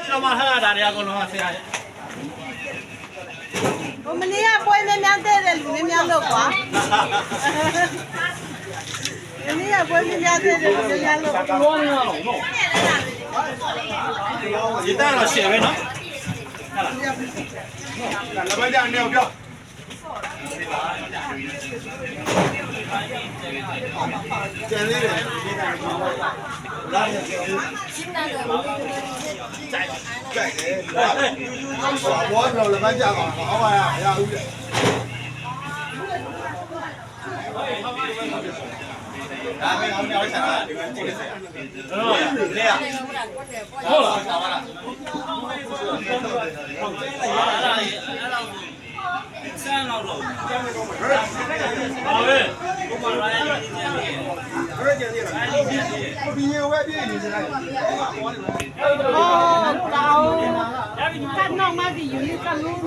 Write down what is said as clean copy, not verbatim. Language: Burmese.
ကျွန်တော်မှထားတာတွေအကုန်လုံးဆရာ မနေ့ကပွဲများများတဲ့တယ်လူများများလို့ကွာမနေ့ကပွဲများများတဲ့တယ်လူများများလို့ပြောနေတော့ဒီတန်းတော့ရှယ်ပဲနော်ဟုတ်လားလက်မကြနေပြောကျန်သေးတယ်ဒီတန်းလာရကျန်သေးရှင်းတယ်ကြိုက်တယ်ဘောတော့လက်မကြပါဘူးဟောပါရဦးတယ်ဒါပဲအောင်ပြောချင်တာဒီကကြည့်နေစရာဟုတ်လေရဟုတ်လားပါလားဆန်းတော့တော့ပါပဲဘုမလာရဲ့ဒီကျန်နေဘယ်ကျန်နေလဲဘီယေဝဲပြည့်နေစရာ哦，高，看弄嘛比有一个路。